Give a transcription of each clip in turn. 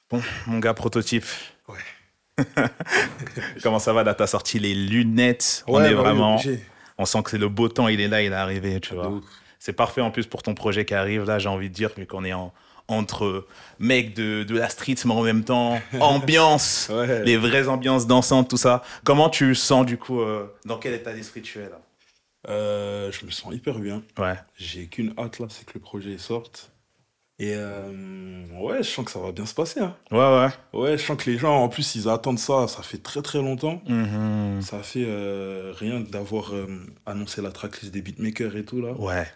Bon, mon gars prototype, Ouais. comment ça va là? T'as sorti les lunettes. On Ouais, est bah oui, vraiment. obligé. On sent que c'est le beau temps, il est là, il est arrivé, tu Ah, de vois. ouf. C'est parfait en plus pour ton projet qui arrive là, j'ai envie de dire, vu qu'on est entre mecs de la street, mais en même temps, ambiance, Ouais. les vraies ambiances dansantes, tout ça. Comment tu sens du coup, dans quel état d'esprit tu es là? Je me sens hyper bien. Ouais, J'ai qu'une hâte là, c'est que le projet sorte. Et ouais, je sens que ça va bien se passer, hein. ouais, ouais. Ouais, je sens que les gens, en plus, ils attendent ça. Ça fait très très longtemps. Mhm. Ça fait rien que d'avoir annoncé la tracklist des beatmakers et tout là. Ouais.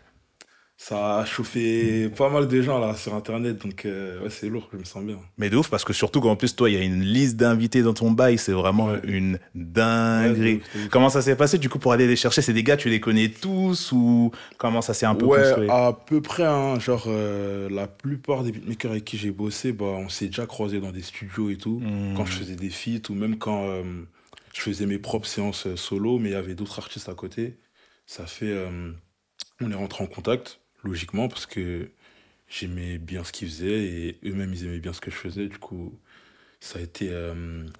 Ça a chauffé pas mal de gens là sur Internet. Donc ouais, c'est lourd, je me sens bien. Mais de ouf, parce que surtout qu'en plus, toi, il y a une liste d'invités dans ton bail, c'est vraiment Ouais, une ouais, de dinguerie. ouf, de ouf. Comment ça s'est passé, du coup, pour aller les chercher? C'est des gars, tu les connais tous ou comment ça s'est un peu Ouais, construit? à peu près, hein, genre, la plupart des beatmakers avec qui j'ai bossé, bah, on s'est déjà croisés dans des studios et tout, quand je Hmm. faisais des feats ou même quand je faisais mes propres séances solo, mais il y avait d'autres artistes à côté. Ça fait, on est rentré en contact, logiquement, parce que j'aimais bien ce qu'ils faisaient et eux-mêmes ils aimaient bien ce que je faisais. Du coup, ça a été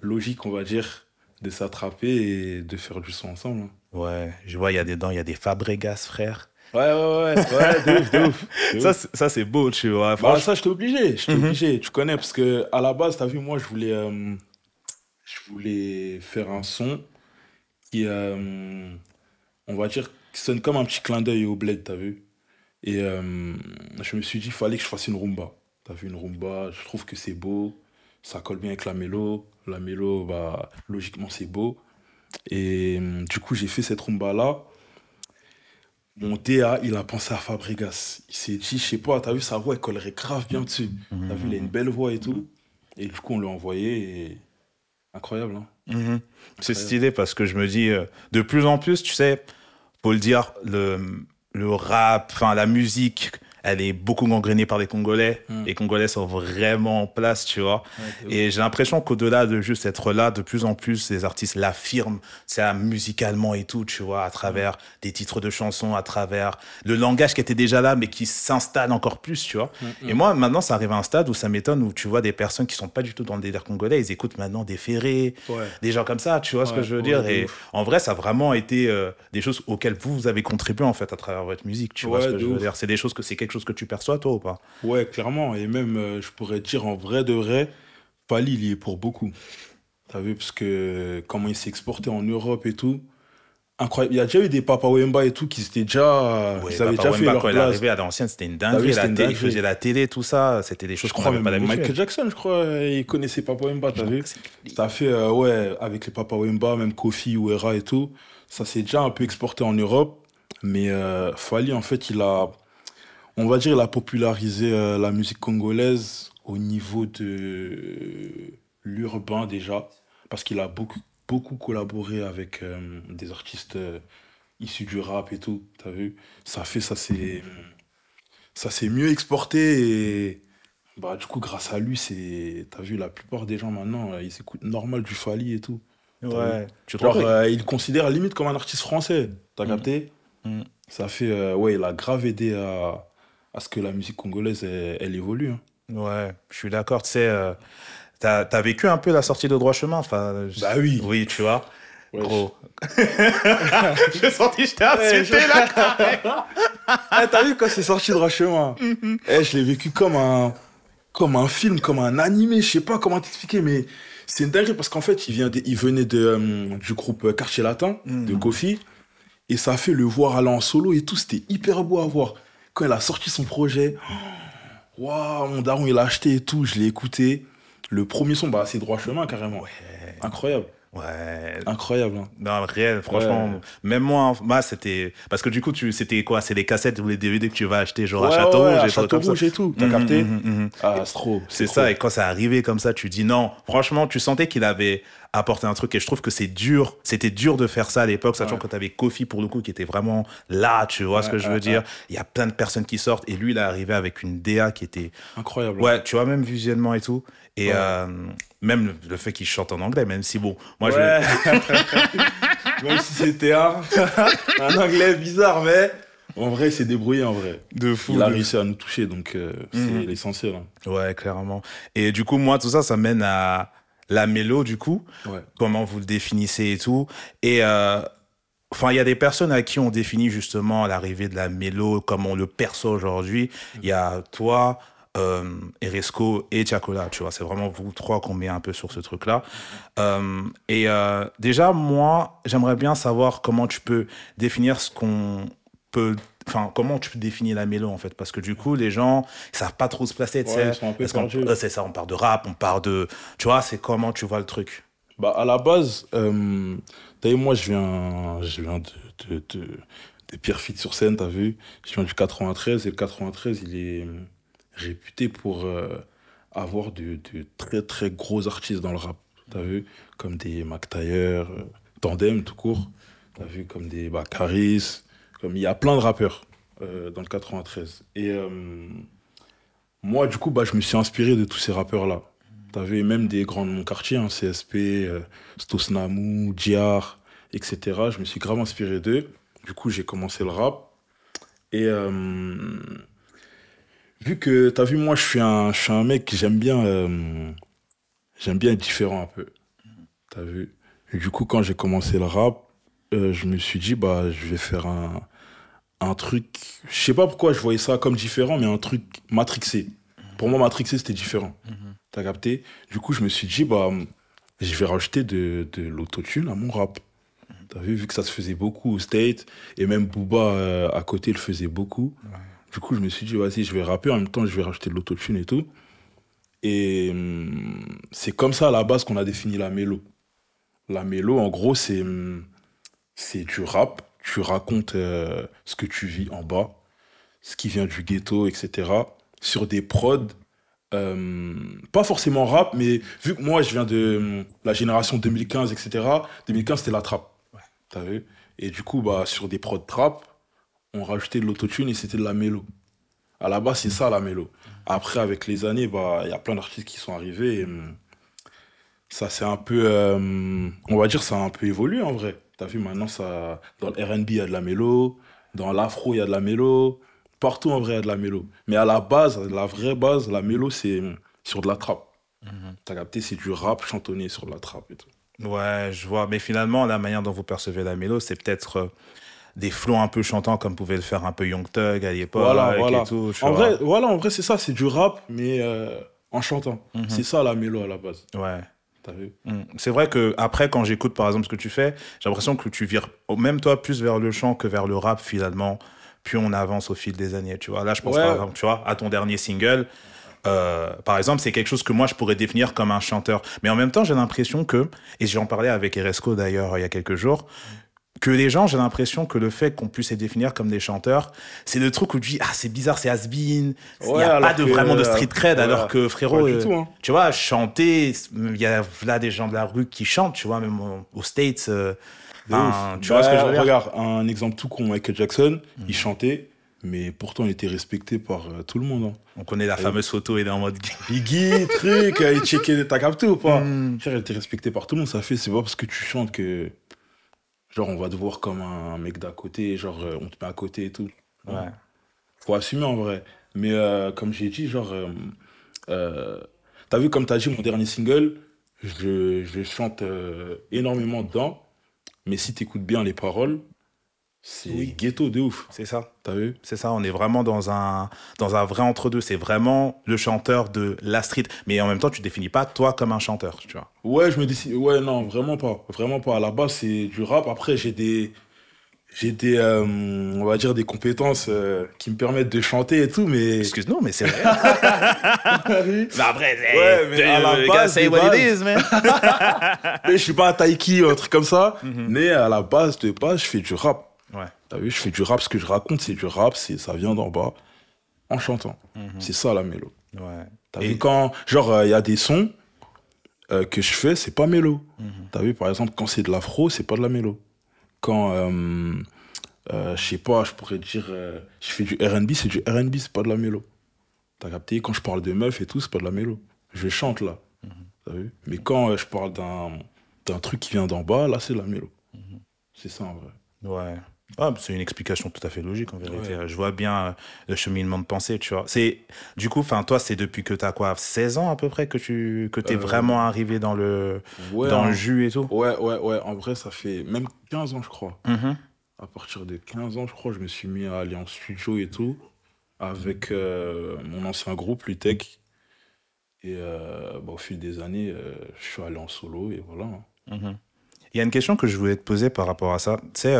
logique, on va dire, de s'attraper et de faire du son ensemble, hein. Ouais, je vois, il y a des dents, il y a des Fabregas, frère. Ouais, ouais, ouais, ouais, de ouf, de ouf, de Ça, ouf. ça c'est beau, tu vois. Bah Franchement. ça, j'étais Mhm. obligé, tu connais, parce que à la base, t'as vu, moi, je voulais faire un son qui, on va dire, qui sonne comme un petit clin d'œil au bled, t'as vu? Et je me suis dit, il fallait que je fasse une rumba. T'as vu, une rumba, je trouve que c'est beau, ça colle bien avec la mélo. La mélo, bah, logiquement, c'est beau. Et du coup, j'ai fait cette rumba-là. Mon DA, il a pensé à Fabregas. Il s'est dit, je sais pas, t'as vu, sa voix, elle collerait grave bien dessus. T'as vu, il a une Mhm. belle voix et tout. Et du coup, on l'a envoyé et... Incroyable, hein? Mhm. C'est Incroyable. stylé parce que je me dis, de plus en plus, tu sais, faut le dire, le rap, enfin la musique, elle est beaucoup gangrénée par les Congolais. Hmm. Les Congolais sont vraiment en place, tu vois. Ouais, de Et ouf. j'ai l'impression qu'au-delà de juste être là, de plus en plus, les artistes l'affirment, ça musicalement et tout, tu vois, à Hmm. travers des titres de chansons, à travers le langage qui était déjà là, mais qui s'installe encore plus, tu vois. Hmm, Et hmm. moi, maintenant, ça arrive à un stade où ça m'étonne, où tu vois des personnes qui sont pas du tout dans le délire congolais, ils écoutent maintenant des Ferré, Ouais, des gens comme ça, tu vois ce que ouais, je veux ouais, dire? de Et ouf. en vrai, ça a vraiment été des choses auxquelles vous avez contribué en fait à travers votre musique, tu vois ce Ouais, que de je veux ouf. dire? C'est quelque chose que tu perçois toi ou pas? Ouais, clairement. Et même, je pourrais dire en vrai de vrai, Pali, il y est pour beaucoup. T'as vu, parce que comment il s'est exporté en Europe et tout. Incroyable. Il y a déjà eu des Papa Wemba et tout qui étaient déjà. Ouais, Ils avaient Papa déjà fait Wemba, leur quand il est blase. arrivé à l'ancienne, c'était une T'as vu, dinguerie. c'était une Il dinguerie. faisait la télé, tout ça. C'était des choses Je qu'on crois n'avait pas même l'habitude. Michael Jackson, je crois, il connaissait Papa Wemba, t'as Non, vu? c'est Ça fait, ouais, avec les Papa Wemba, même Kofi, Uera et tout, ça s'est déjà un peu exporté en Europe. Mais Fally, en fait, on va dire, il a popularisé la musique congolaise au niveau de l'urbain déjà, parce qu'il a beaucoup, beaucoup collaboré avec des artistes issus du rap et tout, t'as vu? Ça fait, ça s'est mieux exporté et bah, du coup, grâce à lui, t'as vu, la plupart des gens maintenant, ils écoutent normal du Fally et tout. T'as vu? Ouais, tu trouves Genre, pas? ils le considèrent limite comme un artiste français. T'as Mm, capté? mm. Ça fait, ouais, il a grave aidé à ce que la musique congolaise, elle évolue, hein. Ouais, je suis d'accord. Tu sais, t'as vécu un peu la sortie de droit chemin. Enfin, Bah oui. oui, tu vois. Wesh. Gros. J'ai senti, je t'ai Eh, insulté là, carré. eh, t'as vu quand c'est sorti de Rashomon? Eh, je l'ai vécu comme un film, comme un animé, je sais pas comment t'expliquer, mais c'est une dinguerie parce qu'en fait, il venait du groupe Quartier Latin, de Mhm. Kofi. Et ça a fait le voir aller en solo et tout, c'était hyper beau à voir. Quand il a sorti son projet, waouh, mon daron il a acheté et tout, je l'ai écouté. Le premier son, bah c'est droit chemin carrément. Ouais, Incroyable, ouais. incroyable, hein. Non, réel, franchement, Ouais, même moi, moi, c'était. Parce que du coup, c'était quoi? C'est les cassettes ou les DVD que tu vas acheter, genre à ouais, ouais, ouais, Châteaurouge, à des trucs Château comme ça. Rouge et tout, t'as Mhm, capté? mhm, mhm. Ah, Et c'est c'est ça, trop. et quand c'est arrivé comme ça, tu dis non. Franchement, tu sentais qu'il avait apporté un truc, et je trouve que c'est dur. C'était dur de faire ça à l'époque, sachant Ouais, que tu avais Kofi pour le coup, qui était vraiment là, tu vois ce ouais, que je veux ouais, dire? ouais. Il y a plein de personnes qui sortent, et lui, il est arrivé avec une DA qui était Incroyable, hein. ouais, tu vois, même visuellement et tout. Et Ouais. même le fait qu'il chante en anglais, même si bon, moi je vais. Ouais. Même si c'était un anglais bizarre, mais En vrai, il s'est débrouillé, en vrai. De fou. Il a de réussi à nous toucher, donc c'est l'essentiel. Hein. Ouais, clairement. Et du coup, moi, tout ça, ça mène à la mélo, du coup. Ouais. Comment vous le définissez et tout. Et enfin, il y a des personnes à qui on définit justement l'arrivée de la mélo comme on le perçoit aujourd'hui. Il y a toi, Eresco et Tiakola, tu vois. C'est vraiment vous trois qu'on met un peu sur ce truc-là. Déjà, moi, j'aimerais bien savoir comment tu peux définir ce qu'on peut. Enfin, comment tu peux définir la mélo, en fait. Parce que du coup, les gens, ils savent pas trop se placer, tu Ouais, ils sais. sont un peu Est-ce qu'on, perdus. c'est ça, on parle de rap, on parle de. Tu vois, c'est comment tu vois le truc. Bah, à la base, t'as vu, moi, je viens de Pierrefitte-sur-Seine, t'as vu? Je viens du 93, et le 93, il est réputé pour avoir de très, très gros artistes dans le rap, t'as vu? Comme des Mac Taylor, Tandem, tout court, t'as vu? Comme des Caris, comme il y a plein de rappeurs dans le 93. Et moi, du coup, bah, je me suis inspiré de tous ces rappeurs-là. T'avais même des grands de mon quartier, hein, CSP, Stosnamou, Diar, etc. Je me suis grave inspiré d'eux. Du coup, j'ai commencé le rap. Et vu que, t'as vu, moi, je suis un mec, j'aime bien être différent un peu. T'as vu? Et du coup, quand j'ai commencé le rap, je me suis dit, bah, je vais faire un truc. Je sais pas pourquoi je voyais ça comme différent, mais un truc matrixé. Pour moi, matrixé, c'était différent. T'as capté? Du coup, je me suis dit, bah, je vais rajouter de l'autotune à mon rap. T'as vu que ça se faisait beaucoup au State, et même Booba à côté le faisait beaucoup. Du coup, je me suis dit, vas-y, je vais rapper, en même temps, je vais rajouter de l'autotune et tout. Et c'est comme ça, à la base, qu'on a défini la mélo. La mélo, en gros, c'est du rap. Tu racontes ce que tu vis en bas, ce qui vient du ghetto, etc. Sur des prods pas forcément rap, mais vu que moi je viens de la génération 2015, etc., 2015 c'était la trap, t'as vu? Et du coup, bah, sur des prods trap, on rajoutait de l'autotune et c'était de la mélo. À la base, c'est ça la mélo. Après, avec les années, bah, il y a plein d'artistes qui sont arrivés et ça c'est un peu, on va dire, ça a un peu évolué en vrai. T'as vu, maintenant, ça, dans le R&B, il y a de la mélo, dans l'afro, il y a de la mélo, partout en vrai, il y a de la mélo. Mais à la base, la vraie base, la mélo, c'est sur de la trappe. T'as capté, c'est du rap chantonné sur de la trappe et tout. Ouais, je vois. Mais finalement, la manière dont vous percevez la mélo, c'est peut-être des flots un peu chantants comme pouvait le faire un peu Young Thug à Voilà, l'époque et voilà. tout, tu En vrai, vois. voilà, en vrai, c'est ça, c'est du rap, mais en chantant. C'est ça la mélo à la base. Ouais. T'as vu? C'est vrai que après, quand j'écoute par exemple ce que tu fais, j'ai l'impression que tu vires, même toi, plus vers le chant que vers le rap finalement. Puis on avance au fil des années, tu vois. Là, je pense par Ouais, exemple, tu vois, à ton dernier single. Par exemple, c'est quelque chose que moi je pourrais définir comme un chanteur. Mais en même temps, j'ai l'impression que, et j'en parlais avec Eresco d'ailleurs il y a quelques jours, que les gens, j'ai l'impression que le fait qu'on puisse les définir comme des chanteurs, c'est le truc où tu dis, ah, c'est bizarre, c'est has-been, il n'y ouais, a pas alors de que. vraiment de street cred, alors Ouais, que pas frérot, du tout, hein. tu vois, chanter, il y a là des gens de la rue qui chantent, tu vois, même aux States, De ouf. tu vois ce que je veux Bah, dire? regarde, un exemple tout con, Michael Jackson, il chantait, mais pourtant il était respecté par tout le monde. Hein. On connaît la fameuse photo, il est en mode. Biggie, truc, il checkait, t'as capté ou pas? Hmm. Frère, il était respecté par tout le monde, ça fait, c'est pas parce que tu chantes que, genre, on va te voir comme un mec d'à côté, genre, on te met à côté et tout. Non. Ouais. Faut assumer en vrai. Mais comme j'ai dit, genre, euh, t'as vu, comme t'as dit, mon dernier single, je chante énormément dedans, mais si t'écoutes bien les paroles, c'est Oui. ghetto de ouf. C'est ça. T'as vu? C'est ça, on est vraiment dans un vrai entre-deux. C'est vraiment le chanteur de la street. Mais en même temps, tu définis pas toi comme un chanteur, tu vois. Ouais, je me dis, ouais, non, vraiment pas. Vraiment pas. À la base, c'est du rap. Après, on va dire, des compétences qui me permettent de chanter et tout, mais. Excuse-nous, mais c'est vrai. Oui. Mais après, Ouais, mais à la base, say de what it base, is, man. je suis pas un taiki ou un truc comme ça, Mhm. mais à la base, de base, je fais du rap. Ouais. T'as vu, je fais du rap, ce que je raconte, c'est du rap, ça vient d'en bas, en chantant. C'est ça la mélo. Ouais. T'as Et- vu, quand, genre, il y a des sons que je fais, c'est pas mélo. Mhm. T'as vu, par exemple, quand c'est de l'afro, c'est pas de la mélo. Quand, je sais pas, je pourrais dire, je fais du R&B, c'est du R&B, c'est pas de la mélo. T'as capté? Quand je parle de meufs et tout, c'est pas de la mélo. Je chante là. T'as vu? Mais quand je parle d'un truc qui vient d'en bas, là, c'est de la mélo. C'est ça en vrai. Ouais. Ah, c'est une explication tout à fait logique en vérité. Ouais. Je vois bien le cheminement de pensée, tu vois. Du coup, enfin, toi, c'est depuis que tu as quoi, 16 ans à peu près que t'es Euh, vraiment arrivé ouais, dans le jus et tout. ouais. En vrai, ça fait même 15 ans, je crois. Mhm, À partir de 15 ans, je crois, je me suis mis à aller en studio et tout, avec mon ancien groupe, Lutech. Et au fil des années, je suis allé en solo et voilà, hein. mhm. Il y a une question que je voulais te poser par rapport à ça. Tu sais,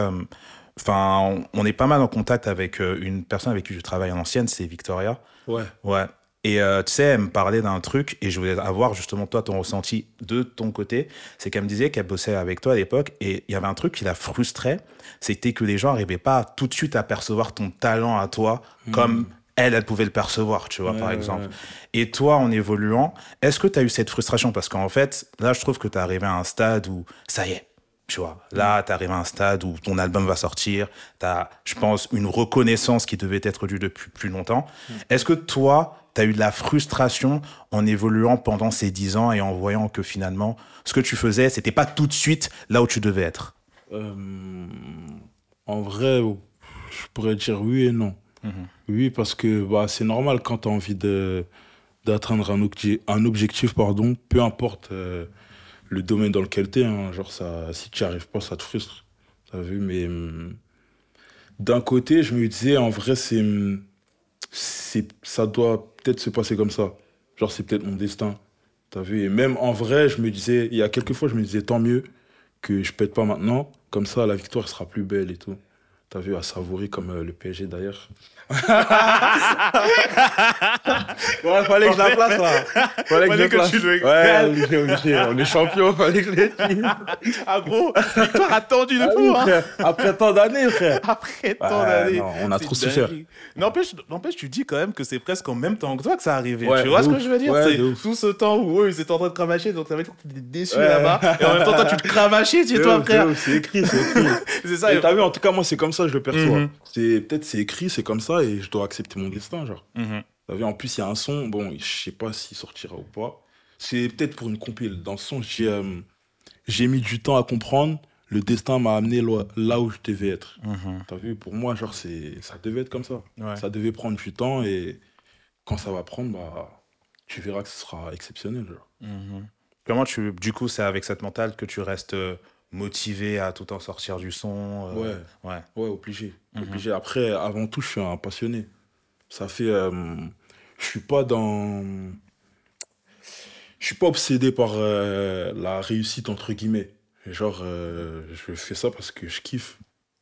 enfin, on est pas mal en contact avec une personne avec qui je travaille en ancienne, c'est Victoria. Ouais. Ouais. Et tu sais, elle me parlait d'un truc et je voulais avoir justement toi ton ressenti de ton côté. C'est qu'elle me disait qu'elle bossait avec toi à l'époque et il y avait un truc qui la frustrait, c'était que les gens n'arrivaient pas tout de suite à percevoir ton talent à toi comme Hmm. elle pouvait le percevoir, tu vois, Ouais, par ouais, exemple. ouais. Et toi, en évoluant, est-ce que tu as eu cette frustration? Parce qu'en fait, là, je trouve que tu es arrivé à un stade où ça y est. Tu vois, Hmm. là, tu arrives à un stade où ton album va sortir. Tu as, je pense, une reconnaissance qui devait être due depuis plus longtemps. Hmm. Est-ce que toi, tu as eu de la frustration en évoluant pendant ces 10 ans et en voyant que finalement, ce que tu faisais, c'était pas tout de suite là où tu devais être? Euh, En vrai, je pourrais dire oui et non. Mhm. Oui, parce que bah, c'est normal quand tu as envie d'atteindre un objectif, pardon, peu importe le domaine dans lequel tu es, genre ça, si tu n'y arrives pas, ça te frustre. T'as vu, mais d'un côté, je me disais, en vrai, ça doit peut-être se passer comme ça. Genre, c'est peut-être mon destin. T'as vu? Et même en vrai, je me disais, il y a quelques fois, je me disais, tant mieux que je pète pas maintenant. Comme ça, la victoire sera plus belle et tout. T'as vu, à savourer comme le PSG d'ailleurs. Ouais, fallait que je la place là. Fallait que je Fallait la que place. tu le... Ouais, obligé. On est champion, fallait que je le dise. Ah gros, victoire attendue de Ah fou, oui, hein. frère. Après tant d'années, frère. Après tant Ouais, d'années, non, on a c'est trop une souffert. dinguerie. N'empêche, tu dis quand même que c'est presque en même temps que toi que ça arrivait. Ouais, Tu de vois ce que ouf. je veux dire? Ouais, C'est de ouf. tout ce temps où eux, ils étaient en train de cravacher, donc ça veut dire que tu étais déçu Ouais. là-bas. Et en même temps, toi, tu te cravachais chez toi, De frère. ouf, c'est écrit, c'est écrit. C'est ça. Et t'as vu, en tout cas, moi, c'est comme ça que je le perçois. Mhm, Peut-être c'est écrit, c'est comme ça, et je dois accepter mon destin, genre. mhm, T'as vu, en plus, il y a un son, bon, je sais pas s'il sortira ou pas. C'est peut-être pour une compile. Dans le son, j'ai mis du temps à comprendre. Le destin m'a amené là où je devais être. mhm. T'as vu, pour moi, genre, ça devait être comme ça. Ouais. Ça devait prendre du temps, et quand ça va prendre, bah, tu verras que ce sera exceptionnel, genre. Mhm. Du coup, c'est avec cette mentale que tu restes motivé à tout en sortir du son. Ouais, Ouais. ouais, obligé. Mhm, Obligé. Après, avant tout, je suis un passionné. Ça fait. Je suis pas dans. Je suis pas obsédé par la réussite, entre guillemets. Genre, je fais ça parce que je kiffe,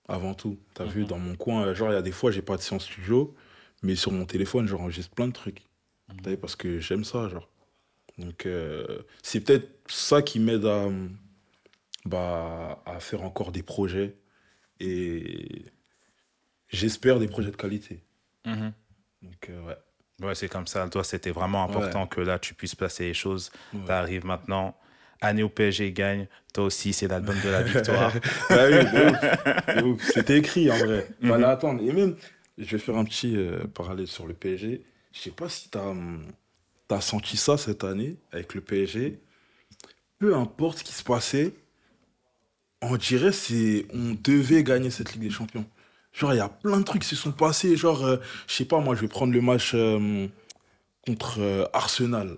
avant tout. T'as vu, mhm, dans mon coin, genre, il y a des fois, j'ai pas de séance studio, mais sur mon téléphone, j'enregistre plein de trucs. T'as vu, parce que j'aime ça, genre. Donc, c'est peut-être ça qui m'aide à faire encore des projets et j'espère des projets de qualité. mhm. Donc, ouais. Ouais, c'est comme ça. Toi, c'était vraiment Ouais, important que là, tu puisses placer les choses. ouais. T'arrives maintenant. Année au PSG gagne. Toi aussi, c'est l'album de la victoire. Bah oui, de ouf, de ouf. C'était écrit en vrai. Fallait Mhm, attendre. Et même, je vais faire un petit parallèle sur le PSG. Je sais pas si t'as senti ça cette année avec le PSG. Peu importe ce qui se passait, on dirait on devait gagner cette Ligue des Champions. Genre, il y a plein de trucs qui se sont passés. Genre, je sais pas, moi, je vais prendre le match contre Arsenal.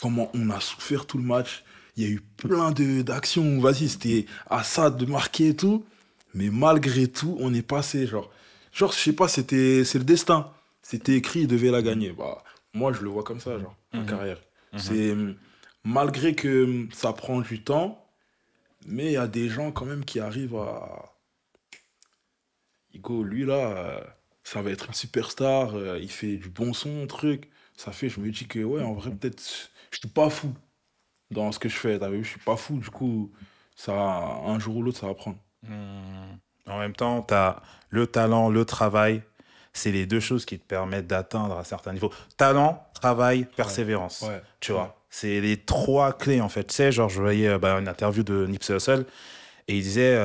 Comment on a souffert tout le match. Il y a eu plein d'actions. Vas-y, c'était à ça de marquer et tout. Mais malgré tout, on est passé. Genre je sais pas, c'est le destin. C'était écrit, il devait la gagner. Bah, moi, je le vois comme ça, genre, ma mhm, carrière. mhm. C'est malgré que ça prend du temps, mais il y a des gens quand même qui arrivent à. Igo, lui là, ça va être une superstar. Il fait du bon son, truc. Ça fait, je me dis que, ouais, en vrai, peut-être, je suis pas fou dans ce que je fais. T'as vu, je suis pas fou, du coup, ça, un jour ou l'autre, ça va prendre. Mhm. En même temps, tu as le talent, le travail. C'est les deux choses qui te permettent d'atteindre à certains niveaux. Talent, travail, Ouais, persévérance. ouais, Tu ouais. vois, c'est les trois clés en fait. Tu sais, genre, je voyais une interview de Nipsey Hussle. Et il disait,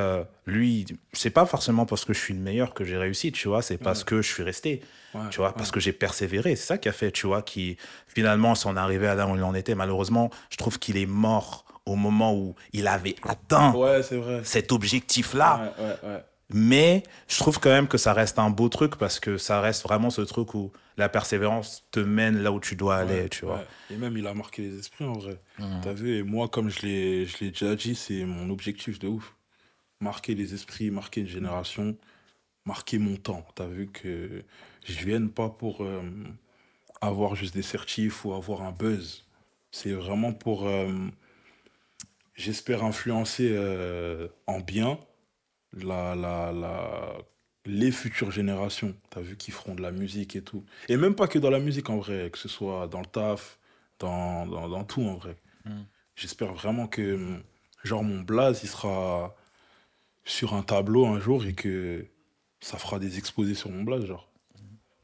lui, c'est pas forcément parce que je suis le meilleur que j'ai réussi, tu vois, c'est parce Ouais, que je suis resté, ouais, tu vois, ouais. parce que j'ai persévéré. C'est ça qui a fait, tu vois, qui finalement s'en est arrivé à là où il en était. Malheureusement, je trouve qu'il est mort au moment où il avait atteint Ouais, c'est vrai. cet Ouais, objectif-là. ouais, ouais. Mais je trouve quand même que ça reste un beau truc parce que ça reste vraiment ce truc où la persévérance te mène là où tu dois aller, tu vois. Et même, il a marqué les esprits, en vrai. Mhm. T'as vu, et moi, comme je l'ai déjà dit, c'est mon objectif de ouf. Marquer les esprits, marquer une génération, marquer mon temps. T'as vu que je vienne pas pour avoir juste des certifs ou avoir un buzz. C'est vraiment pour, j'espère, influencer en bien la, la, la, les futures générations, t'as vu, qui feront de la musique et tout. Et même pas que dans la musique en vrai, que ce soit dans le taf, dans tout en vrai. Mhm. J'espère vraiment que, genre, mon blaze, il sera sur un tableau un jour et que ça fera des exposés sur mon blaze, genre.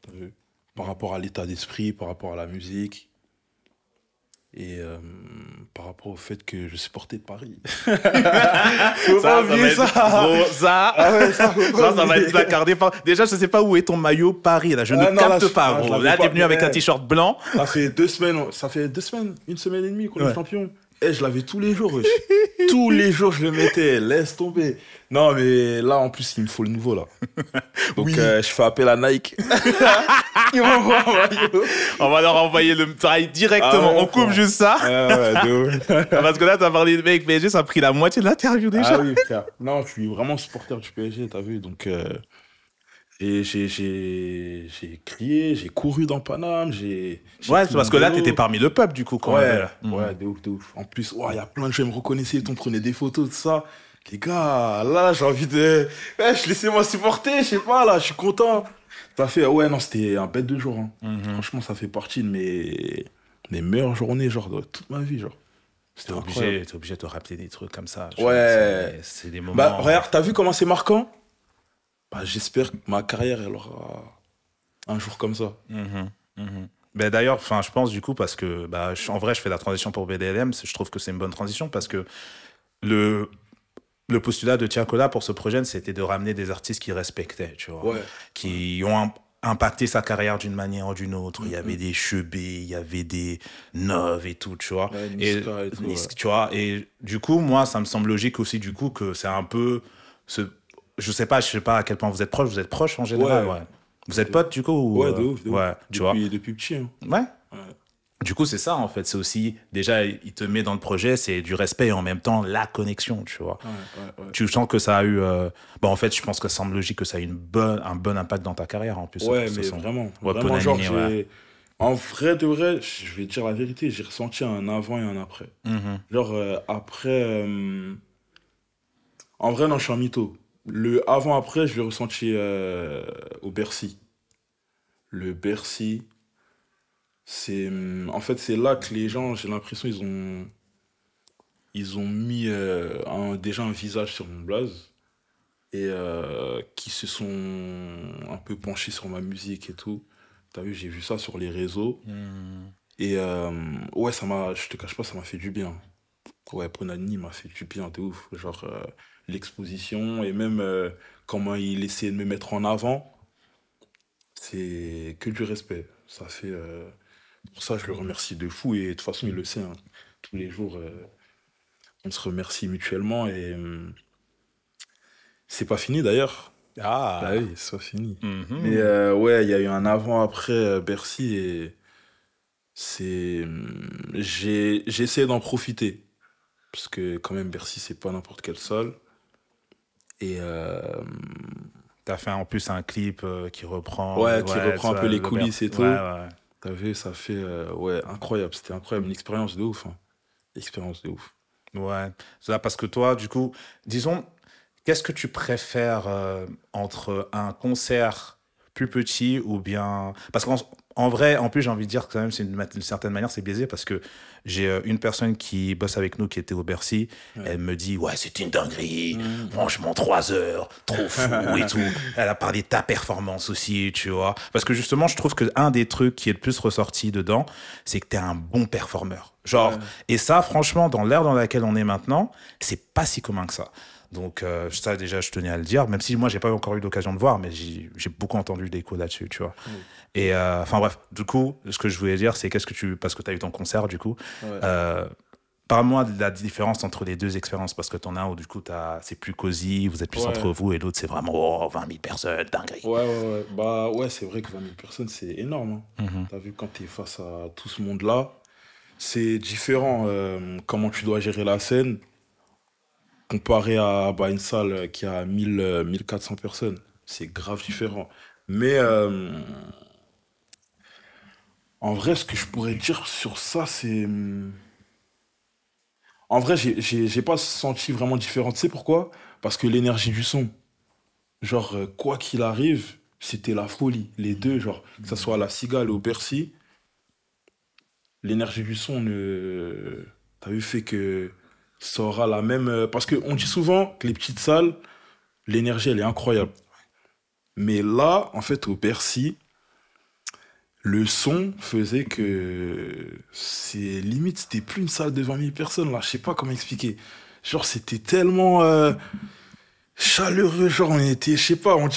T'as vu? Par rapport à l'état d'esprit, par rapport à la musique et par rapport au fait que je supportais Paris. Faut pas oublier ça. Gros, ça, Ah ouais, ça, faut pas ça va oublier. être placardé. Déjà, je sais pas où est ton maillot Paris. Là, je ne Ah non, là, capte pas, je gros. l'avais Là, pas, t'es venu avec un mais- t-shirt blanc. Ça fait 2 semaines, 1 semaine et demie qu'on est Ouais. champion. Et je l'avais tous les jours, wesh. Tous les jours, je le mettais. Laisse tomber. Non, mais là, en plus, il me faut le nouveau, là. Donc, Oui. je fais appel à Nike. Ils m'envoient un maillot. On va leur envoyer le travail directement. Ah ouais, On coupe frère. juste ça. Ouais, de ouf. Parce que là, t'as parlé de mec PSG, ça a pris la moitié de l'interview déjà. Ah oui, frère. Non, je suis vraiment supporter du PSG, t'as vu. Donc, et j'ai crié, j'ai couru dans Paname, j'ai Ouais, pris c'est parce mon que là, vélo. t'étais parmi le peuple, du coup, quand Ouais, même. là. ouais, de ouf, de ouf. En plus, ouais, il y a plein de gens qui me reconnaissaient, on prenait des photos, tout ça. Les gars, là, j'ai envie de... Ouais, laissez-moi supporter, je sais pas, là, je suis content. Ça fait... Ouais, non, c'était un bête de jour. Hein. Mhm. Franchement, ça fait partie de mes meilleures journées, genre, de toute ma vie, genre. C'était incroyable. T'es obligé de te rappeler des trucs comme ça. Ouais. C'est des moments. Bah, regarde, t'as vu comment c'est marquant? Bah, j'espère que ma carrière, elle aura un jour comme ça. Mhm, mhm. Ben d'ailleurs, enfin, je pense du coup parce que, bah, en vrai, je fais la transition pour BDLM. Je trouve que c'est une bonne transition parce que le le postulat de Tiakola pour ce projet, c'était de ramener des artistes qui respectaient, tu vois, Ouais. qui ont impacté sa carrière d'une manière ou d'une autre. Il y avait des Chebet, il y avait des Neuve et tout, tu vois. Ouais, Et, Niska et tout, ouais. tu vois. Et du coup, moi, ça me semble logique aussi, du coup, que c'est un peu je sais pas à quel point vous êtes proches en général, Ouais. ouais. Vous êtes potes, du coup, ou, Ouais, de ouf, de ouf. ouais, tu vois. Depuis petit, hein. Ouais. Ouais. Du coup, c'est ça, en fait. C'est aussi, déjà, il te met dans le projet, c'est du respect et en même temps la connexion, tu vois. Ouais. Tu sens que ça a eu. Bah, en fait, je pense que ça semble logique que ça a eu un bon impact dans ta carrière, en plus. Ouais, ce mais son. vraiment. Ouais, Vraiment, genre, Ponanini, ouais. En vrai de vrai, je vais te dire la vérité, j'ai ressenti un avant et un après. Mhm. Genre, après... En vrai, non, je suis un mytho. Le avant-après, je l'ai ressenti au Bercy. Le Bercy, c'est... En fait, c'est là que les gens, j'ai l'impression, ils ont mis déjà un visage sur mon blaze et qui se sont un peu penchés sur ma musique et tout. T'as vu, j'ai vu ça sur les réseaux. Mhm. Et ouais, je te cache pas, ça m'a fait du bien. Ouais, Ponani m'a fait du bien, de ouf. Genre, l'exposition et même comment il essayait de me mettre en avant, c'est que du respect. Ça fait. Pour ça, je le remercie de fou et de toute façon, il le sait. Hein. Tous les jours, on se remercie mutuellement et c'est pas fini d'ailleurs. Ah. Bah oui, c'est pas fini. Mhm. Mais ouais, il y a eu un avant-après Bercy et c'est. J'ai essayé d'en profiter. Parce que quand même, Bercy, c'est pas n'importe quel sol. Et T'as fait en plus un clip qui reprend. ouais, qui reprend un ça, peu les le coulisses et tout. Ouais. T'as vu, ça fait ouais, incroyable. C'était incroyable, une expérience de ouf. Hein. Expérience de ouf. Ouais. C'est là parce que toi, du coup, disons, qu'est-ce que tu préfères entre un concert plus petit ou bien... Parce qu'en vrai, en plus, j'ai envie de dire que quand même, d'une certaine manière, c'est biaisé parce que j'ai une personne qui bosse avec nous qui était au Bercy. Ouais. Elle me dit, ouais, c'est une dinguerie. Mmh. Franchement, 3 heures, trop fou et tout. Elle a parlé de ta performance aussi, tu vois. Parce que justement, je trouve qu'un des trucs qui est le plus ressorti dedans, c'est que t'es un bon performeur. Genre, Ouais. et ça, franchement, dans l'ère dans laquelle on est maintenant, c'est pas si commun que ça. Donc ça, déjà, je tenais à le dire, même si moi, j'ai pas encore eu l'occasion de voir, mais j'ai beaucoup entendu d'écho là-dessus, tu vois. Oui. Et enfin bref, du coup, ce que je voulais dire, c'est parce que tu as eu ton concert, du coup, Ouais. Parle-moi de la différence entre les deux expériences, parce que t'en as un où du coup c'est plus cosy, vous êtes plus Ouais. entre vous, et l'autre c'est vraiment oh, 20 000 personnes, dinguerie. Ouais. Bah ouais, c'est vrai que 20 000 personnes, c'est énorme, hein. Mhm. T'as vu, quand t'es face à tout ce monde-là, c'est différent comment tu dois gérer la scène comparé à bah, une salle qui a 1400 personnes. C'est grave différent. Mais en vrai, ce que je pourrais dire sur ça, c'est... En vrai, j'ai pas senti vraiment différent. Tu sais pourquoi? Parce que l'énergie du son, genre, quoi qu'il arrive, c'était la folie. Les deux, genre, que ce soit à la Cigale ou au Bercy, l'énergie du son, t'as vu, fait que ça aura la même... Parce qu'on dit souvent que les petites salles, l'énergie, elle est incroyable. Mais là, en fait, au Bercy, le son faisait que c'est limite, c'était plus une salle de 20 000 personnes, là. Je sais pas comment expliquer. Genre, c'était tellement chaleureux. Genre, on était, je sais pas, on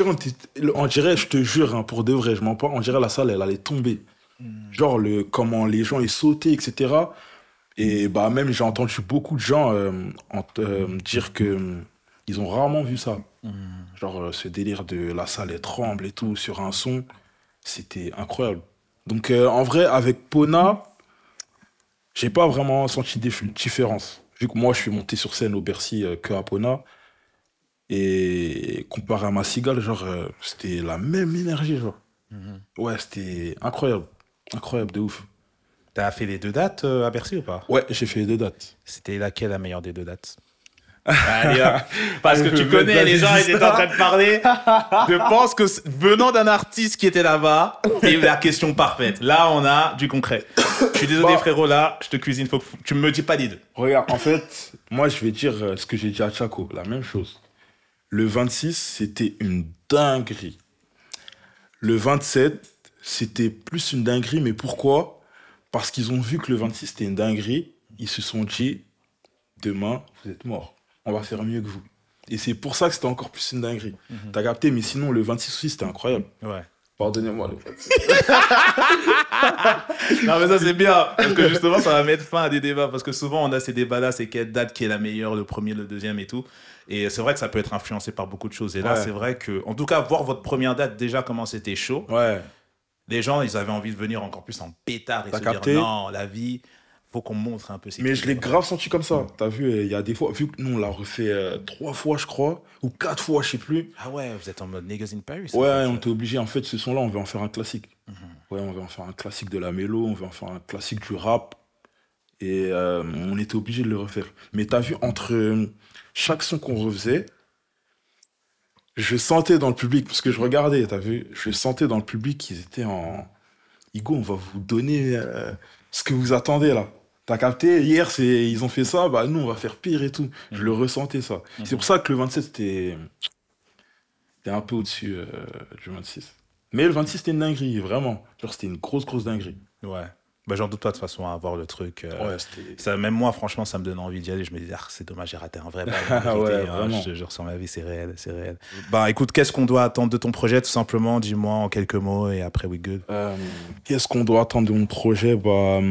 dirait, je te jure, hein, pour de vrai, je mens pas, on dirait la salle, elle allait tomber. Genre, comment les gens ils sautaient, etc. Et bah, même, j'ai entendu beaucoup de gens dire que ils ont rarement vu ça. Genre, ce délire de la salle, elle tremble et tout, sur un son, c'était incroyable. Donc, en vrai, avec Pona, j'ai pas vraiment senti de différence. Vu que moi, je suis monté sur scène au Bercy que à Pona. Et comparé à ma cigale, genre, c'était la même énergie, genre. Ouais, c'était incroyable. Incroyable de ouf. T'as fait les deux dates à Bercy ou pas? Ouais, j'ai fait les deux dates. C'était laquelle la meilleure des deux dates? Allez, hop. Parce que Je tu veux connais, mettre les gens la étaient en train de parler. Je pense que venant d'un artiste qui était là-bas, c'est la question parfaite. Là, on a du concret. Je suis désolé, Bah. frérot, là, je te cuisine. Faut que tu me dis pas les deux. Regarde, en fait, moi, je vais dire ce que j'ai dit à Chaco, la même chose. Le 26, c'était une dinguerie. Le 27, c'était plus une dinguerie, mais pourquoi? Parce qu'ils ont vu que le 26, c'était une dinguerie. Ils se sont dit, demain, vous êtes morts. On va faire mieux que vous. Et c'est pour ça que c'était encore plus une dinguerie. T'as capté, mais sinon, le 26 aussi, c'était incroyable. Ouais. Pardonnez-moi, le 26. Non, mais ça, c'est bien. Parce que justement, ça va mettre fin à des débats. Parce que souvent, on a ces débats-là, c'est quelle date qui est la meilleure, le premier, le deuxième et tout. Et c'est vrai que ça peut être influencé par beaucoup de choses. Et là, Ouais. c'est vrai que, en tout cas, voir votre première date, déjà, comment c'était chaud. Ouais. Les gens, ils avaient envie de venir encore plus en pétard et T'as se capté? dire non, la vie, faut qu'on montre un peu ces Mais je l'ai trucs-là. grave senti comme ça. T'as vu, il y a des fois, vu que nous, on l'a refait 3 fois, je crois, ou 4 fois, je sais plus. Ah ouais, vous êtes en mode Niggas in Paris. Ouais, en fait. on était obligé. En fait, ce son-là, on veut en faire un classique. Ouais, on veut en faire un classique de la mélo, on veut en faire un classique du rap. Et on était obligé de le refaire. Mais t'as vu, entre chaque son qu'on refaisait, je sentais dans le public, parce que je regardais, t'as vu, je sentais dans le public qu'ils étaient en... Igo, on va vous donner ce que vous attendez là. T'as capté? Hier, ils ont fait ça, bah nous, on va faire pire et tout. Je le ressentais ça. C'est pour ça que le 27, c'était un peu au-dessus du 26. Mais le 26, c'était une dinguerie, vraiment. Genre, c'était une grosse dinguerie. Ouais. Bah, j'en doute pas de toute façon à voir le truc. Ouais, c'était... Ça, même moi, franchement, ça me donne envie d'y aller. Je me dis, ah, c'est dommage, j'ai raté un vrai bail. Ouais, vraiment. Je ressens ma vie, c'est réel, c'est réel. Bah, écoute, qu'est-ce qu'on doit attendre de ton projet, tout simplement? Dis-moi en quelques mots et après, we good. Qu'est-ce qu'on doit attendre de mon projet? Bah,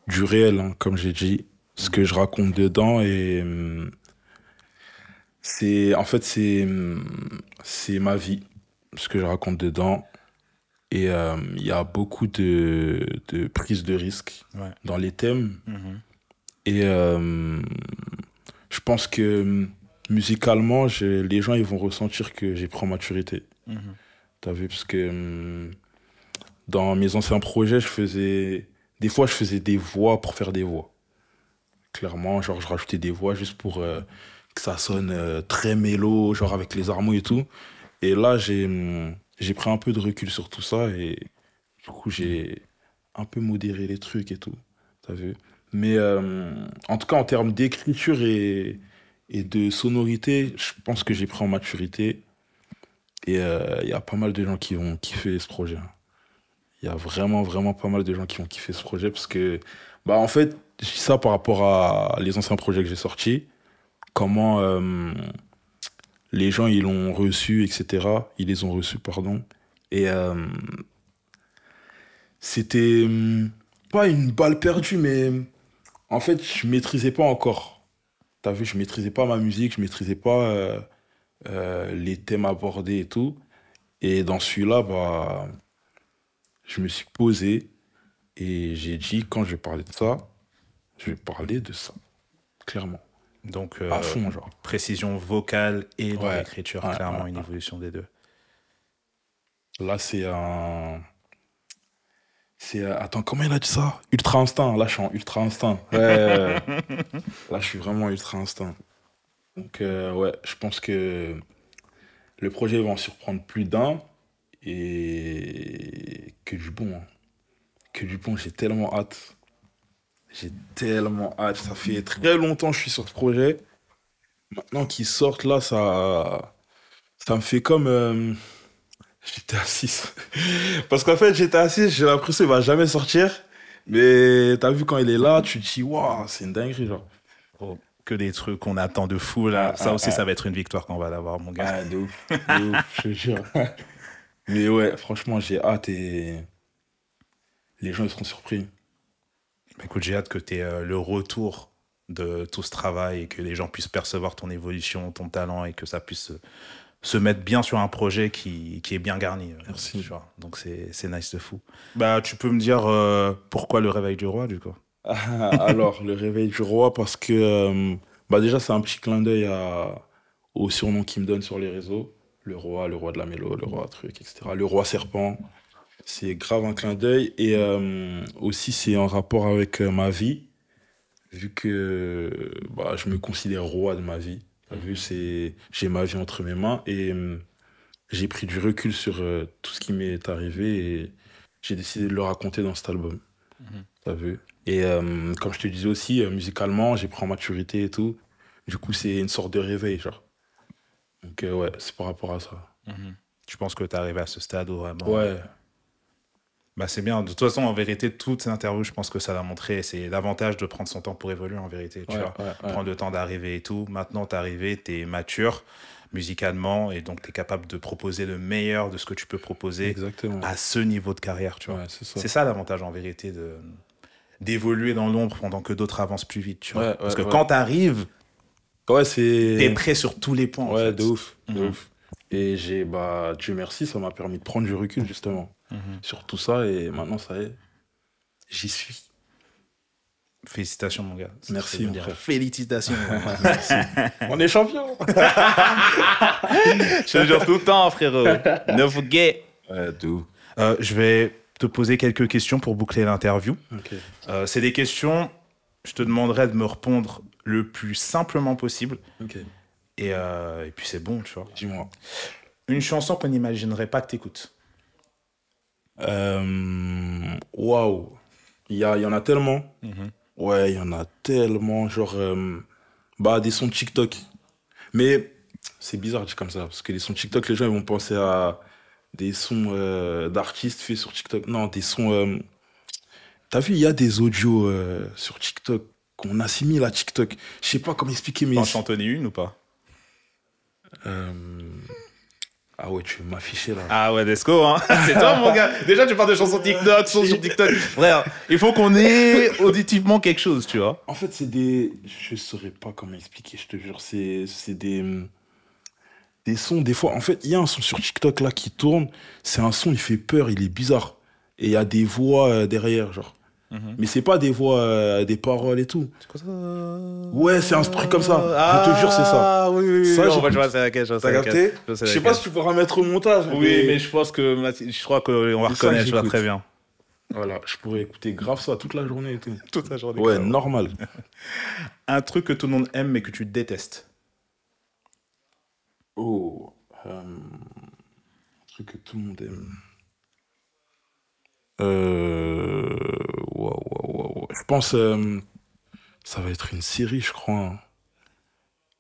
du réel, hein, comme j'ai dit. Ce que je raconte dedans et... en fait, c'est ma vie, ce que je raconte dedans. Et il y a beaucoup de prise de risque Ouais. dans les thèmes. Mhm. Et je pense que musicalement, les gens ils vont ressentir que j'ai pris en maturité. Mhm. T'as vu? Parce que dans mes anciens projets, des fois, je faisais des voix pour faire des voix. Clairement, genre, je rajoutais des voix juste pour que ça sonne très mélo, genre avec les harmonies et tout. Et là, j'ai pris un peu de recul sur tout ça et du coup, j'ai un peu modéré les trucs et tout. T'as vu? Mais en tout cas, en termes d'écriture et de sonorité, je pense que j'ai pris en maturité. Et il y a pas mal de gens qui vont kiffer ce projet. Il y a vraiment pas mal de gens qui vont kiffer ce projet parce que, bah, en fait, je dis ça par rapport à les anciens projets que j'ai sortis. Comment les gens ils l'ont reçu, etc. Ils les ont reçus, pardon. Et c'était pas une balle perdue, mais En fait, je maîtrisais pas encore. T'as vu, je maîtrisais pas ma musique, je maîtrisais pas les thèmes abordés et tout. Et dans celui-là, bah, je me suis posé et j'ai dit, quand je vais parler de ça, je vais parler de ça, clairement. Donc, À fond, genre. précision vocale et dans Ouais, l'écriture, ouais, clairement une ouais. évolution des deux. Là, Attends, comment il a dit ça? Ultra instinct. Là, je suis en ultra instinct. Ouais. Là, je suis vraiment ultra instinct. Donc, ouais, je pense que le projet va en surprendre plus d'un. Et que du bon, hein. Que du bon, j'ai tellement hâte. J'ai tellement hâte. Ça fait très longtemps que je suis sur ce projet. Maintenant qu'il sorte, là, ça me fait comme GTA 6. Parce qu'en fait, GTA 6, j'ai l'impression qu'il va jamais sortir. Mais t'as vu quand il est là, tu te dis, waouh, c'est une dinguerie, genre. Oh, que des trucs qu'on attend de fou là. Ça aussi, ça va être une victoire quand on va l'avoir, mon gars. De ouf, de ouf, je te jure. Mais ouais, franchement, j'ai hâte et les gens ils seront surpris. Bah, écoute, j'ai hâte que tu aies le retour de tout ce travail et que les gens puissent percevoir ton évolution, ton talent et que ça puisse se mettre bien sur un projet qui est bien garni. Merci. Tu vois. Donc c'est nice de fou. Bah, tu peux me dire pourquoi le réveil du roi, du coup? Alors, le réveil du roi, parce que bah déjà, c'est un petit clin d'œil au surnom qu'il me donne sur les réseaux. Le roi de la mélo, le roi truc, etc. Le roi serpent. C'est grave un clin d'œil. Et aussi, c'est en rapport avec ma vie, vu que bah, je me considère roi de ma vie. T'as vu, j'ai ma vie entre mes mains et j'ai pris du recul sur tout ce qui m'est arrivé et j'ai décidé de le raconter dans cet album. Mhm. T'as vu? Et comme je te disais aussi, musicalement, j'ai pris en maturité et tout. Du coup, c'est une sorte de réveil, genre. Donc, ouais, c'est par rapport à ça. Mhm. Tu penses que tu es arrivé à ce stade où vraiment. Ouais, Bah, c'est bien. De toute façon, en vérité, toutes ces interviews, je pense que ça l'a montré. C'est l'avantage de prendre son temps pour évoluer, en vérité. Tu ouais, vois, ouais. prendre le temps d'arriver et tout. Maintenant, t'es arrivé, t'es mature musicalement et donc t'es capable de proposer le meilleur de ce que tu peux proposer Exactement. à ce niveau de carrière, tu vois. Ouais, c'est ça. C'est ça l'avantage, en vérité, d'évoluer dans l'ombre pendant que d'autres avancent plus vite, tu vois. Ouais, Parce ouais, que ouais. quand t'arrives, Ouais, t'es prêt sur tous les points, en Ouais, fait. de ouf, de Mhm. ouf. Et bah, Dieu merci, ça m'a permis de prendre du recul, justement, Mhm. sur tout ça. Et maintenant, ça y est, j'y suis. Félicitations, mon gars. C'est ce que Merci, je veux mon dire. frère. Félicitations. Merci. On est champion. Je te jure tout le temps, frérot. Ne forget. Ouais, de ouf. Je vais te poser quelques questions pour boucler l'interview. Ok. C'est des questions, je te demanderai de me répondre le plus simplement possible. Ok. Et puis c'est bon, tu vois. Dis-moi. Une chanson qu'on n'imaginerait pas que t'écoutes. Waouh. Il y en a tellement. Ouais, il y en a tellement. Genre, bah, des sons TikTok. Mais c'est bizarre dit comme ça. Parce que les sons TikTok, les gens ils vont penser à des sons d'artistes faits sur TikTok. Non, des sons. T'as vu, il y a des audios sur TikTok qu'on assimile à TikTok. Je sais pas comment expliquer, mais. T'en chantonner une ou pas? Euh, Ah ouais, tu veux m'afficher là. Ah ouais, let's go, hein. C'est toi, mon gars. Déjà, tu parles de chansons TikTok, sons sur TikTok. Frère, il faut qu'on ait auditivement quelque chose, tu vois. En fait, c'est des. Je saurais pas comment expliquer, je te jure. C'est des sons, des fois. En fait, il y a un son sur TikTok là qui tourne. C'est un son, il fait peur, il est bizarre. Et il y a des voix derrière, genre. Mais c'est pas des voix, des paroles et tout. C'est quoi ça? Ouais, c'est un truc comme ça. Je te jure, c'est ça. Ah oui, oui, oui. Ça, Non, j'écoute. je vois c'est laquelle chose. T'as capté? Je sais pas si tu pourras mettre au montage. Oui, mais je pense que je crois qu'on va C'est ça reconnaître, que je vois j'écoute. très bien. Voilà, je pourrais écouter grave ça toute la journée et tout. Toute la journée. Ouais, grave. normal. Un truc que tout le monde aime mais que tu détestes. Oh. Un truc que tout le monde aime. Waouh. Je pense ça va être une série, je crois, hein.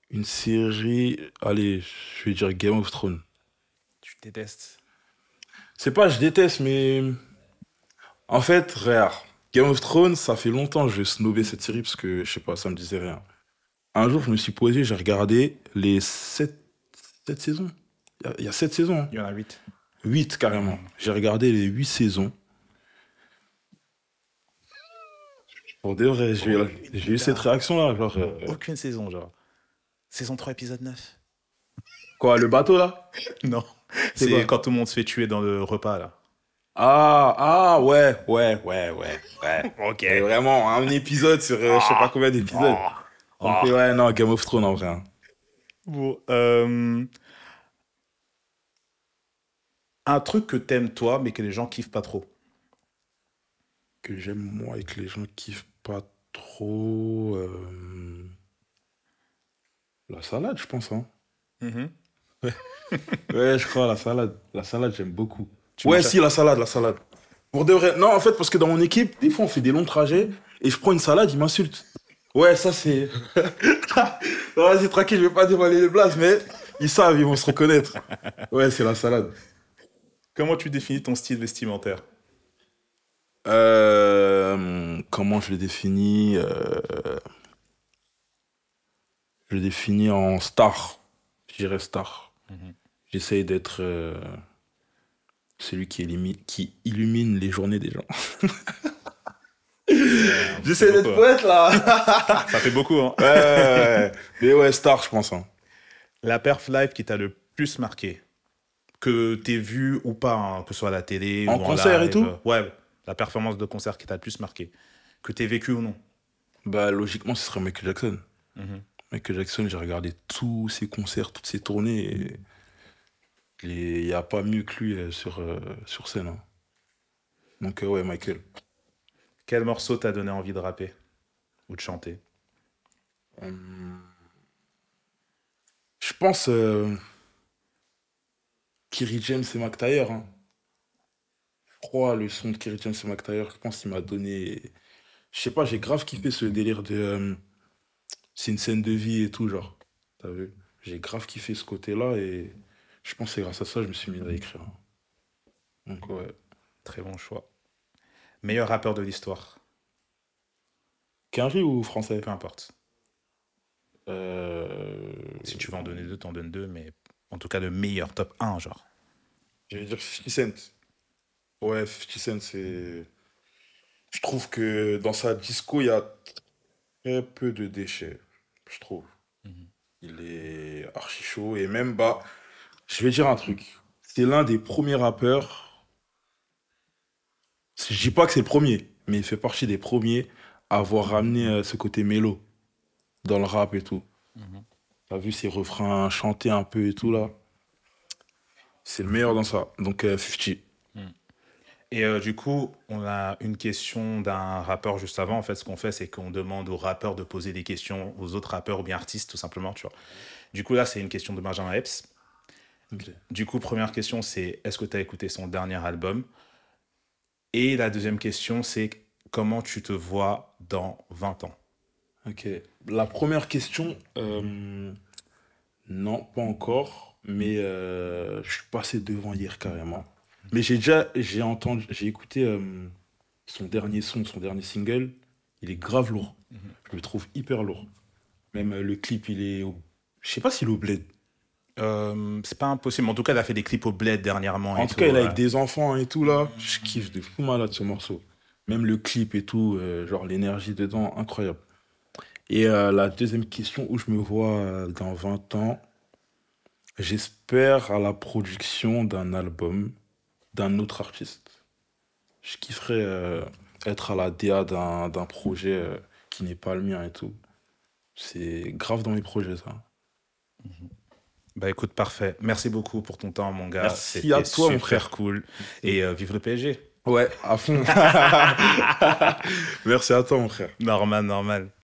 Une série. Allez, je vais dire Game of Thrones. Tu détestes. C'est pas je déteste, mais en fait, rare. Game of Thrones, ça fait longtemps que je snobais cette série parce que je sais pas, ça me disait rien. Un jour, je me suis posé, j'ai regardé les 7 saisons. Il y a 7 saisons, hein. Il y en a 8. 8 carrément. J'ai regardé les 8 saisons. Pour de vrai, j'ai eu cette réaction-là. Genre, Aucune saison, genre. Saison 3, épisode 9. quoi, le bateau là? Non. C'est C'est quoi? quand tout le monde se fait tuer dans le repas, là. Ouais. Ok. Et vraiment, un épisode sur je sais pas combien d'épisodes. Donc, ouais, non, Game of Thrones en vrai, hein. Bon, un truc que t'aimes toi, mais que les gens kiffent pas trop. Que j'aime moi et que les gens kiffent pas trop. La salade, je pense, hein. Mhm. Ouais, je crois, la salade. La salade, j'aime beaucoup. Tu Ouais, manges ça. si, la salade. Pour de vrai. Non, en fait, parce que dans mon équipe, des fois, on fait des longs trajets et je prends une salade, ils m'insultent. Ouais, ça, c'est. Non, vas-y, tranquille, je vais pas dévoiler les blagues, mais ils savent, ils vont se reconnaître. Ouais, c'est la salade. Comment tu définis ton style vestimentaire? Comment je le définis Je le définis en star. Je dirais star. Mhm. J'essaye d'être celui qui illumine les journées des gens. J'essaie C'est d'être beaucoup, hein. poète là. Ça fait beaucoup, hein. Ouais. Mais ouais, star, je pense, hein. La perf live qui t'a le plus marqué, que t'aies vu ou pas, hein, que ce soit à la télé En ou en concert et live. tout? Ouais, la performance de concert qui t'a le plus marqué, que t'aies vécu ou non. Bah, logiquement, ce serait Michael Jackson. Mhm. Michael Jackson, j'ai regardé tous ses concerts, toutes ses tournées. Et il n'y a pas mieux que lui sur scène, hein. Donc, ouais, Michael. Quel morceau t'a donné envie de rapper ou de chanter? Hum, Je pense Kerry James et McTayer, hein. Je crois le son de Kerry James et McTayer, je pense qu'il m'a donné. Je sais pas, j'ai grave kiffé ce délire de. C'est une scène de vie et tout, genre. T'as vu? J'ai grave kiffé ce côté-là et je pense que c'est grâce à ça que je me suis mis à écrire, hein. Donc, ouais. Très bon choix. Meilleur rappeur de l'histoire, Quinry ou français? peu importe. Euh... Si tu veux en donner deux, t'en donnes deux, mais en tout cas le meilleur, top un genre. Je vais dire 50 Cent. Ouais, 50 Cent, c'est. Je trouve que dans sa disco, il y a très peu de déchets, je trouve. Mhm. Il est archi chaud et même, bah, je vais dire un truc. C'est l'un des premiers rappeurs. Je dis pas que c'est le premier, mais il fait partie des premiers à avoir ramené ce côté mélo dans le rap et tout. Mhm. T'as vu ses refrains chantés un peu et tout là. C'est le meilleur dans ça. Donc 50. Mhm. Et du coup, on a une question d'un rappeur juste avant. En fait, ce qu'on fait, c'est qu'on demande aux rappeurs de poser des questions aux autres rappeurs ou bien artistes, tout simplement, tu vois. Du coup, là, c'est une question de Benjamin Epps. Ok. Du coup, première question, c'est est-ce que tu as écouté son dernier album? Et la deuxième question, c'est comment tu te vois dans 20 ans? Ok. La première question, non, pas encore, mais je suis passé devant hier carrément. Mais j'ai écouté son dernier son, son dernier single. Il est grave lourd. Mhm. Je le trouve hyper lourd. Même le clip, je sais pas s'il est au bled. C'est pas impossible. En tout cas, il a fait des clips au Bled dernièrement En et tout tout. cas, il est Ouais. avec des enfants et tout là. Je kiffe de fou malade ce morceau. Même le clip et tout, genre l'énergie dedans, incroyable. Et la deuxième question, où je me vois dans 20 ans, j'espère à la production d'un album d'un autre artiste. Je kifferais être à la DA d'un projet qui n'est pas le mien et tout. C'est grave dans mes projets, ça. Bah écoute, parfait. Merci beaucoup pour ton temps, mon gars. Merci à C'était toi, mon super frère. cool. Et vive le PSG. Ouais, à fond. Merci à toi, mon frère. Normal, normal.